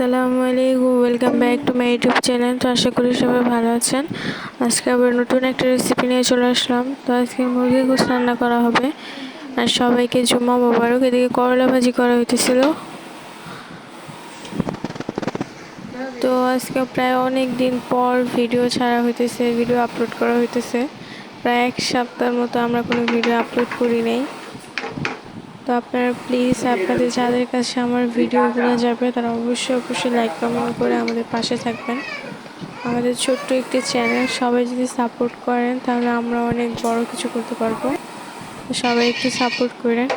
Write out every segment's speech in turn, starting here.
আসসালামু আলাইকুম, welcome back to my YouTube channel. তো আশা করি সবাই ভালো আছেন। আজকে আবার নতুন একটা রেসিপি নিয়ে চলে আসলাম। তো আজকে মুরগি গোশত রান্না করা হবে। আর সবাইকে জুম্মা মোবারক। এদিকে করলা ভাজি করা হইতেছিল। তো আজকে প্রায় অনেক দিন পর ভিডিও ছাড়া হইতেছে, ভিডিও আপলোড করা হইতেছে। প্রায় এক সপ্তাহের মতো আমরা কোনো ভিডিও আপলোড করি নাই। তো আপনারা প্লিজ আপনাদের যাদের কাছে আমার ভিডিওগুলো যাবে তারা অবশ্যই লাইক কমেন্ট করে আমাদের পাশে থাকবেন। আমাদের ছোট্ট একটি চ্যানেল, সবাই যদি সাপোর্ট করেন তাহলে আমরা অনেক বড় কিছু করতে পারবো। সবাই একটু সাপোর্ট করেন।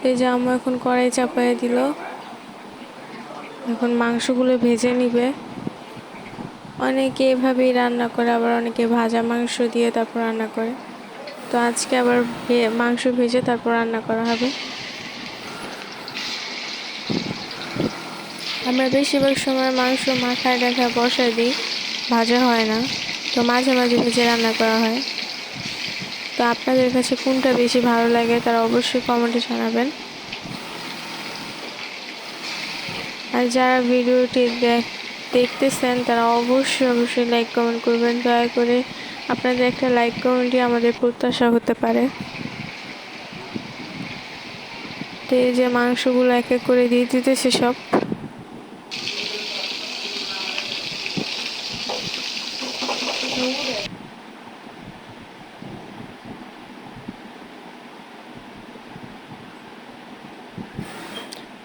এই যে আম্মু এখন কড়াই চাপায় দিল, এখন মাংসগুলো ভেজে নিবে। অনেকে এভাবেই রান্না করে, আবার অনেকে ভাজা মাংস দিয়ে তারপর রান্না করে। তো আজকে আবার মাংস ভেজে তারপর রান্না করা হবে। আমরা বেশিরভাগ সময় মাংস মাথায় রেখে বসায় দিই, ভাজা হয় না। তো মাঝে মাঝে ভেজে রান্না করা হয়। তো আপনাদের কাছে কোনটা বেশি ভালো লাগে তারা অবশ্যই কমেন্টে জানাবেন। আর যারা ভিডিওটি দেখতেছেন তারা অবশ্যই লাইক কমেন্ট করবেন। দয়া করে আপনাদের একটা লাইক কমেন্টই আমাদের প্রত্যাশা হতে পারে। তো এই যে মাংসগুলো এক এক করে দিয়ে দিতেছে সব।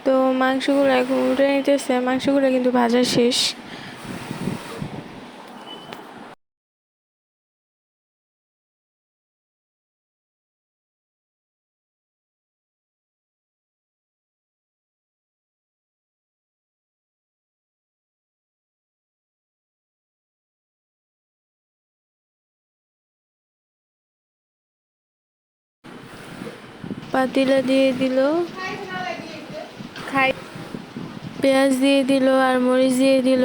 তো মাংসগুলো এখন উঠে নিতেছে, মাংসগুলো কিন্তু ভাজা শেষ। পাতিলা দিয়ে দিল, পেঁয়াজ দিয়ে দিল আর মরিচ দিয়ে দিল।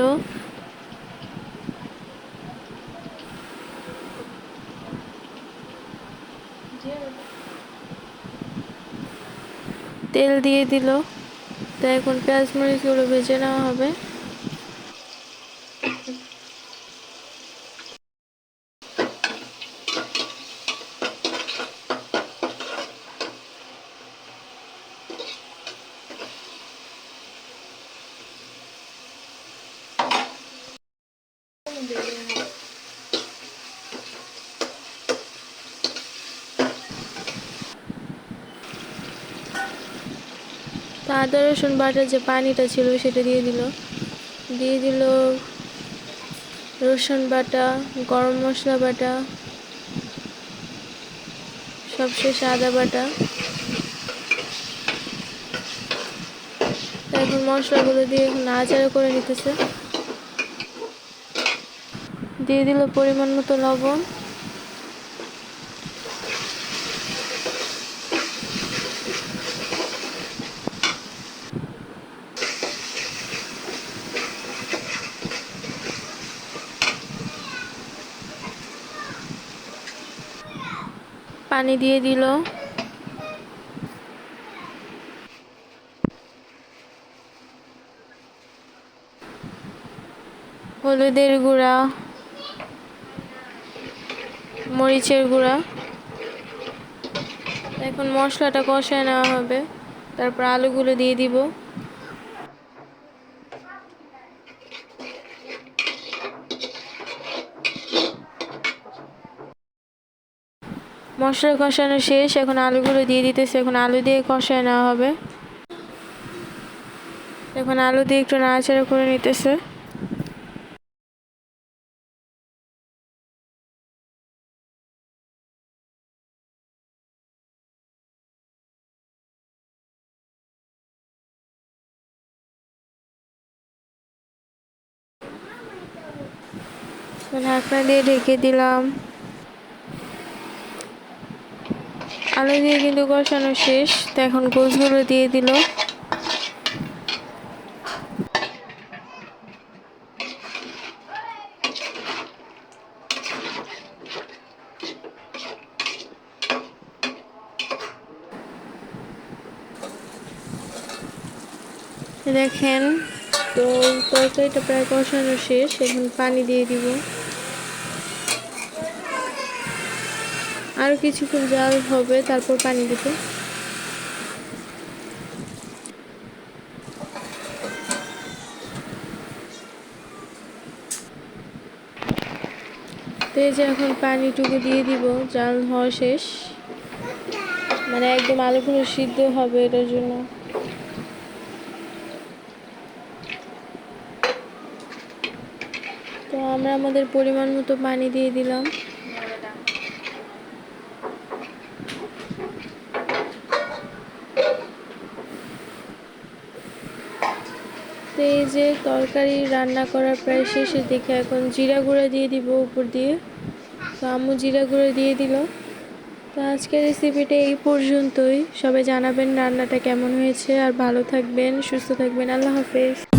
তেল দিয়ে দিল। তো এখন পেঁয়াজ মরিচগুলো ভেজে নেওয়া হবে। তো আদা রসুন বাটার যে পানিটা ছিল সেটা দিয়ে দিল। রসুন বাটা, গরম মশলা বাটা, সবশেষে আদা বাটা। এখন মশলাগুলো দিয়ে এখন নাড়াচাড়া করে নিতেছে। দিয়ে দিল পরিমাণ মতো লবণ। পানি দিয়ে দিল। হলুদের গুঁড়া, মরিচের গুঁড়া। এখন মশলাটা কষায় নেওয়া হবে, তারপর আলুগুলো দিয়ে দিব। মশলা কষানো শেষ, এখন আলুগুলো দিয়ে দিতেছে। এখন আলু দিয়ে কষায় নেওয়া হবে। এখন আলু দিয়ে একটু নাড়াচাড়া করে নিতেছে। ঢাকনা দিয়ে ঢেকে দিলাম। আলু দিয়ে কিন্তু কষানো শেষ। তো এখন গোশগুলো দিয়ে দিল। দেখেন তো তরকারিটা প্রায় কষানো শেষ, এখন পানি দিয়ে দিব। আর কিছুক্ষণ জাল হবে, তারপর পানি দিব। তো এই যে এখন পানিটুকু দিয়ে দিব, জাল হওয়া শেষ, মানে একদম আলুগুলো সিদ্ধ হবে এটার জন্য। তো আমরা আমাদের পরিমাণ মতো পানি দিয়ে দিলাম। তো এই যে তরকারি রান্না করার প্রায় শেষের দিকে, এখন জিরা গুঁড়া দিয়ে দিব উপর দিয়ে। তো আম্মু জিরা গুঁড়া দিয়ে দিল। তো আজকের রেসিপিটা এই পর্যন্তই। সবাই জানাবেন রান্নাটা কেমন হয়েছে, আর ভালো থাকবেন, সুস্থ থাকবেন। আল্লাহ হাফেজ।